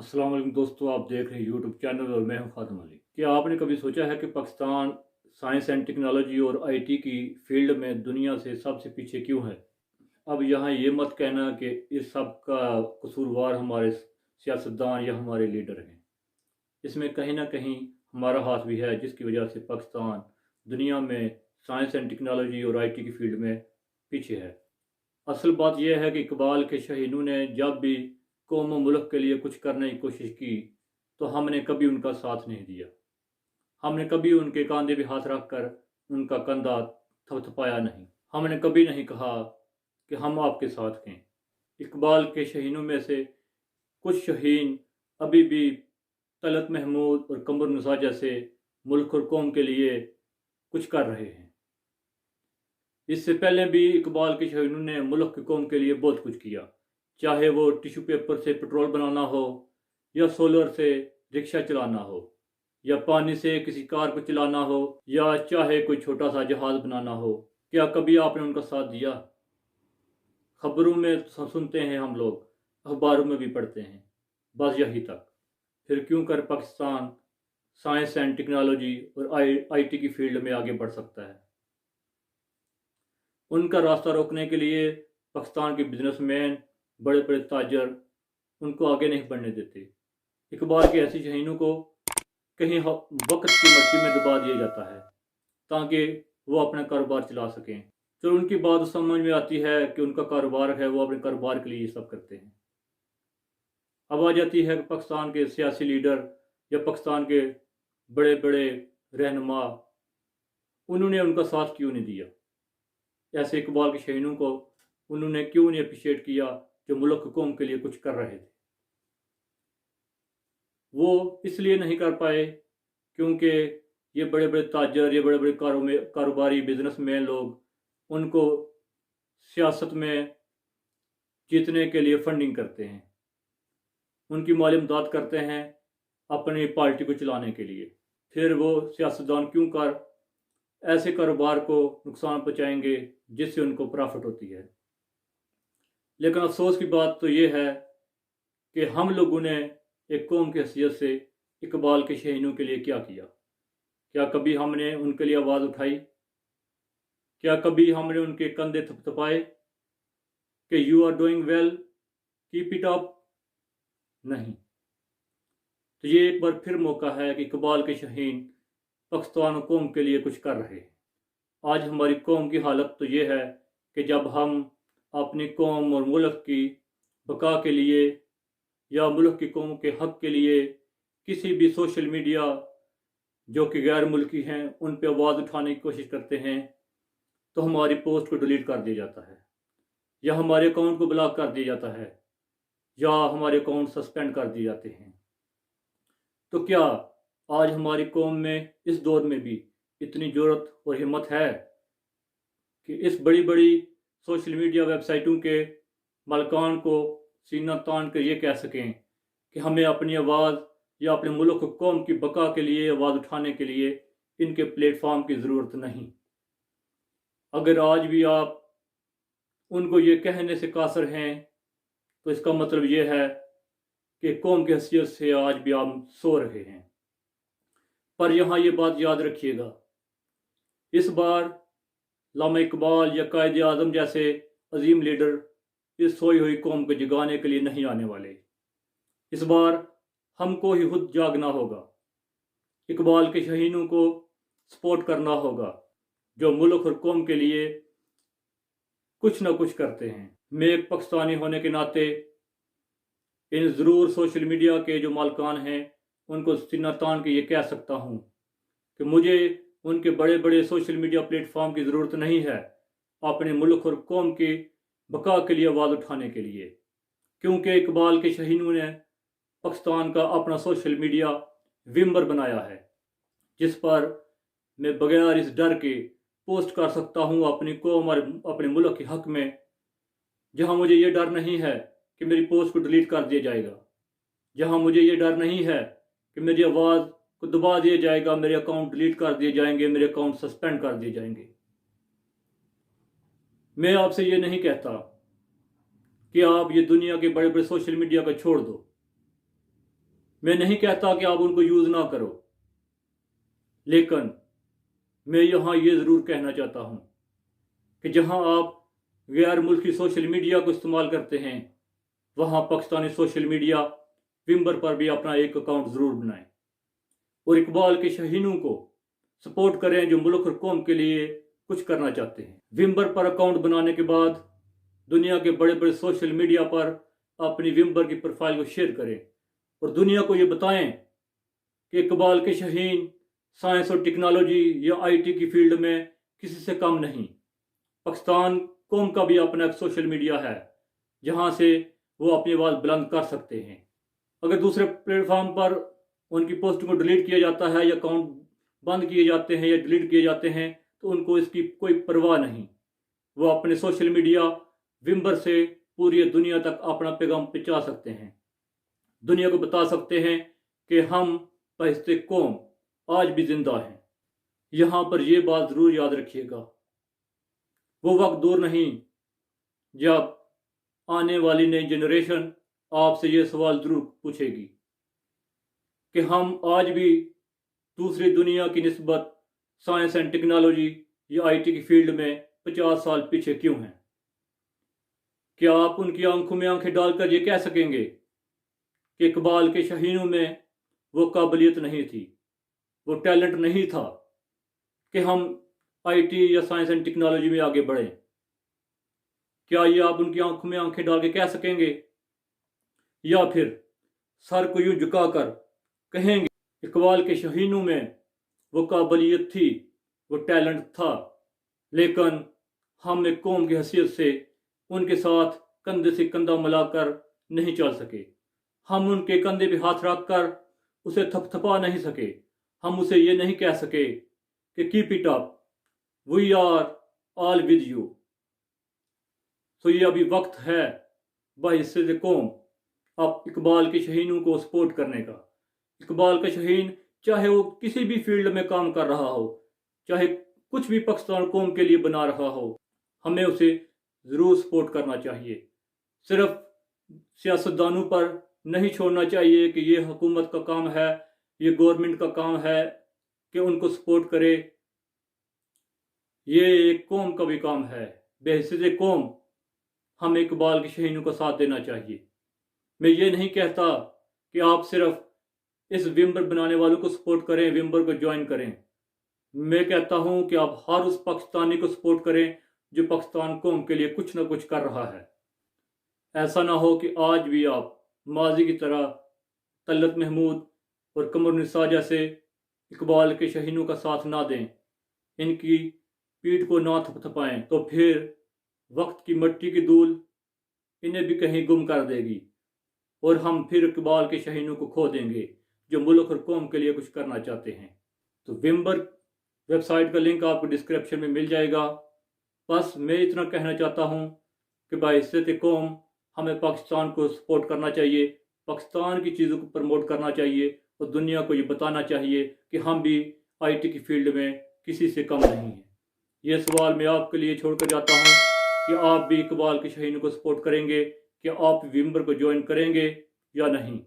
अस्सलाम वालेकुम दोस्तों, आप देख रहे हैं यूट्यूब चैनल और मैं हूं खादम अली। क्या आपने कभी सोचा है कि पाकिस्तान साइंस एंड टेक्नोलॉजी और आईटी की फील्ड में दुनिया से सबसे पीछे क्यों है? अब यहाँ ये मत कहना कि इस सब का कसूरवार हमारे सियासतदान या हमारे लीडर हैं। इसमें कहीं ना कहीं हमारा हाथ भी है, जिसकी वजह से पाकिस्तान दुनिया में साइंस एंड टेक्नोलॉजी और आईटी की फील्ड में पीछे है। असल बात यह है कि इकबाल के शहीनों ने जब भी कौम और मुल्क के लिए कुछ करने की कोशिश की तो हमने कभी उनका साथ नहीं दिया। हमने कभी उनके कंधे पे हाथ रख कर उनका कंधा थपथपाया नहीं। हमने कभी नहीं कहा कि हम आपके साथ हैं। इकबाल के शहीनों में से कुछ शहीन अभी भी तलत महमूद और कमर नसा जैसे मुल्क और कौम के लिए कुछ कर रहे हैं। इससे पहले भी इकबाल के शहीनों ने मुल्क की कौम के लिए बहुत कुछ किया, चाहे वो टिश्यू पेपर से पेट्रोल बनाना हो, या सोलर से रिक्शा चलाना हो, या पानी से किसी कार को चलाना हो, या चाहे कोई छोटा सा जहाज बनाना हो। क्या कभी आपने उनका साथ दिया? खबरों में सुनते हैं हम लोग, अखबारों में भी पढ़ते हैं, बस यही तक। फिर क्यों कर पाकिस्तान साइंस एंड टेक्नोलॉजी और आईटी की फील्ड में आगे बढ़ सकता है? उनका रास्ता रोकने के लिए पाकिस्तान के बिजनेसमैन, बड़े बड़े ताजर उनको आगे नहीं बढ़ने देते। इकबाल के ऐसे शहीनों को कहीं वक्त की मट्टी में दबा दिया जाता है ताकि वो अपना कारोबार चला सकें। तो उनकी बात समझ में आती है कि उनका कारोबार है, वो अपने कारोबार के लिए ये सब करते हैं। अब आ जाती है कि पाकिस्तान के सियासी लीडर या पाकिस्तान के बड़े बड़े रहनुमा, उन्होंने उनका साथ क्यों नहीं दिया? ऐसे इकबाल के शहीनों को उन्होंने क्यों नहीं अप्रिशिएट किया जो मुल्क कौम के लिए कुछ कर रहे थे? वो इसलिए नहीं कर पाए क्योंकि ये बड़े बड़े ताजर, ये बड़े बड़े कारोबारी बिजनेसमैन लोग उनको सियासत में जीतने के लिए फंडिंग करते हैं, उनकी माली इमदाद करते हैं अपनी पार्टी को चलाने के लिए। फिर वो सियासतदान क्यों कर ऐसे कारोबार को नुकसान पहुँचाएंगे जिससे उनको प्रॉफिट होती है। लेकिन अफसोस की बात तो ये है कि हम लोगों ने एक कौम की हैसियत से इकबाल के शहीनों के लिए क्या किया? क्या कभी हमने उनके लिए आवाज़ उठाई? क्या कभी हमने उनके कंधे थपथपाए कि you are doing well, keep it up? नहीं। तो ये एक बार फिर मौका है कि इकबाल के शहीन पाकिस्तान कौम के लिए कुछ कर रहे हैं। आज हमारी कौम की हालत तो ये है कि जब हम अपनी कौम और मुल्क की बका के लिए या मुल्क की कौम के हक के लिए किसी भी सोशल मीडिया जो कि गैर मुल्की हैं उन पर आवाज़ उठाने की कोशिश करते हैं तो हमारी पोस्ट को डिलीट कर दिया जाता है, या हमारे अकाउंट को ब्लॉक कर दिया जाता है, या हमारे अकाउंट सस्पेंड कर दिए जाते हैं। तो क्या आज हमारी कौम में इस दौर में भी इतनी ज़रूरत और हिम्मत है कि इस बड़ी बड़ी सोशल मीडिया वेबसाइटों के मालिकान को सीना तान कर ये कह सकें कि हमें अपनी आवाज़ या अपने मुल्क कौम की बका के लिए आवाज़ उठाने के लिए इनके प्लेटफॉर्म की ज़रूरत नहीं? अगर आज भी आप उनको ये कहने से कासर हैं तो इसका मतलब ये है कि कौम की हैसियत से आज भी आप सो रहे हैं। पर यहाँ ये बात याद रखिएगा, इस बार लामा इकबाल या कायद आज़म जैसे अजीम लीडर इस सोई हुई कौम को जगाने के लिए नहीं आने वाले। इस बार हमको ही खुद जागना होगा, इकबाल के शहीनों को सपोर्ट करना होगा जो मुल्क और कौम के लिए कुछ ना कुछ करते हैं। मैं एक पाकिस्तानी होने के नाते इन ज़रूर सोशल मीडिया के जो मालकान हैं उनको सीना तान के ये कह सकता हूँ कि मुझे उनके बड़े बड़े सोशल मीडिया प्लेटफॉर्म की ज़रूरत नहीं है अपने मुल्क और कौम की बका के लिए आवाज़ उठाने के लिए, क्योंकि इकबाल के शहीनों ने पाकिस्तान का अपना सोशल मीडिया विम्बर बनाया है जिस पर मैं बगैर इस डर के पोस्ट कर सकता हूँ अपनी कौम और अपने मुल्क के हक में, जहाँ मुझे ये डर नहीं है कि मेरी पोस्ट को डिलीट कर दिया जाएगा, जहाँ मुझे ये डर नहीं है कि मेरी आवाज़ को दबा दिया जाएगा, मेरे अकाउंट डिलीट कर दिए जाएंगे, मेरे अकाउंट सस्पेंड कर दिए जाएंगे। मैं आपसे ये नहीं कहता कि आप ये दुनिया के बड़े बड़े सोशल मीडिया को छोड़ दो, میں نہیں کہتا کہ آپ ان کو یوز نہ کرو، لیکن میں یہاں یہ ضرور کہنا چاہتا ہوں کہ جہاں آپ غیر ملکی سوشل میڈیا کو استعمال کرتے ہیں، وہاں پاکستانی سوشل میڈیا ومبر پر بھی اپنا ایک اکاؤنٹ ضرور بنائیں اور اقبال کے شاہینوں کو سپورٹ کریں جو ملک اور قوم کے لیے کچھ کرنا چاہتے ہیں۔ ومبر پر اکاؤنٹ بنانے کے بعد دنیا کے بڑے بڑے سوشل میڈیا پر اپنی ومبر کی پروفائل کو شیئر کریں اور دنیا کو یہ بتائیں کہ اقبال کے شاہین سائنس اور ٹیکنالوجی یا آئی ٹی کی فیلڈ میں کسی سے کم نہیں۔ پاکستان قوم کا بھی اپنا ایک سوشل میڈیا ہے جہاں سے وہ اپنی آواز بلند کر سکتے ہیں۔ اگر دوسرے پلیٹ فارم پر ان کی پوسٹ کو ڈیلیٹ کیا جاتا ہے یا اکاؤنٹ بند کیے جاتے ہیں یا ڈیلیٹ کیے جاتے ہیں تو ان کو اس کی کوئی پرواہ نہیں۔ وہ اپنے سوشل میڈیا ومبر سے پوری دنیا تک اپنا پیغام پہنچا سکتے ہیں، دنیا کو بتا سکتے ہیں کہ ہم بہشت قوم آج بھی زندہ ہیں۔ یہاں پر یہ بات ضرور یاد رکھیے گا، وہ وقت دور نہیں جب آنے والی نئی جنریشن آپ سے یہ سوال ضرور پوچھے گی کہ ہم آج بھی دوسری دنیا کی نسبت سائنس اینڈ ٹیکنالوجی یا آئی ٹی کی فیلڈ میں 50 سال پیچھے کیوں ہیں؟ کیا آپ ان کی آنکھوں میں آنکھیں ڈال کر یہ کہہ سکیں گے کہ اقبال کے شاہینوں میں وہ قابلیت نہیں تھی، وہ ٹیلنٹ نہیں تھا کہ ہم آئی ٹی یا سائنس اینڈ ٹیکنالوجی میں آگے بڑھیں؟ کیا یہ آپ ان کی آنکھوں میں آنکھیں ڈال کے کہہ سکیں گے؟ یا پھر سر کو یوں جھکا کر کہیں گے اقبال کے شاہینوں میں وہ قابلیت تھی، وہ ٹیلنٹ تھا، لیکن ہم ایک قوم کی حیثیت سے ان کے ساتھ کندھے سے کندھا ملا کر نہیں چل سکے، ہم ان کے کندھے پہ ہاتھ رکھ کر اسے تھپ تھپا نہیں سکے، ہم اسے یہ نہیں کہہ سکے کہ keep it up, we are all with you. تو یہ ابھی وقت ہے بحیثیت قوم اب اقبال کے شاہینوں کو سپورٹ کرنے کا۔ اقبال کا شاہین چاہے وہ کسی بھی فیلڈ میں کام کر رہا ہو، چاہے کچھ بھی پاکستان قوم کے لیے بنا رہا ہو، ہمیں اسے ضرور سپورٹ کرنا چاہیے۔ صرف سیاستدانوں پر نہیں چھوڑنا چاہیے کہ یہ حکومت کا کام ہے، یہ گورنمنٹ کا کام ہے کہ ان کو سپورٹ کرے، یہ ایک قوم کا بھی کام ہے۔ بحیثیت قوم ہمیں اقبال کے شاہینوں کا ساتھ دینا چاہیے۔ میں یہ نہیں کہتا کہ آپ صرف اس ومبر بنانے والوں کو سپورٹ کریں، ومبر کو جوائن کریں۔ میں کہتا ہوں کہ آپ ہر اس پاکستانی کو سپورٹ کریں جو پاکستان قوم کے لیے کچھ نہ کچھ کر رہا ہے۔ ایسا نہ ہو کہ آج بھی آپ ماضی کی طرح طلعت محمود اور قمر النساء جیسے اقبال کے شاہینوں کا ساتھ نہ دیں، ان کی پیٹھ کو نہ تھپ تھپائیں، تو پھر وقت کی مٹی کی دھول انہیں بھی کہیں گم کر دے گی اور ہم پھر اقبال کے شاہینوں کو کھو دیں گے جو ملک اور قوم کے لیے کچھ کرنا چاہتے ہیں۔ تو ومبر ویب سائٹ کا لنک آپ کو ڈسکرپشن میں مل جائے گا۔ بس میں اتنا کہنا چاہتا ہوں کہ بحیثیت قوم ہمیں پاکستان کو سپورٹ کرنا چاہیے، پاکستان کی چیزوں کو پروموٹ کرنا چاہیے اور دنیا کو یہ بتانا چاہیے کہ ہم بھی آئی ٹی کی فیلڈ میں کسی سے کم نہیں ہیں۔ یہ سوال میں آپ کے لیے چھوڑ کر جاتا ہوں کہ آپ بھی اقبال کے شاہینوں کو سپورٹ کریں گے، کہ آپ ومبر کو جوائن کریں گے یا نہیں۔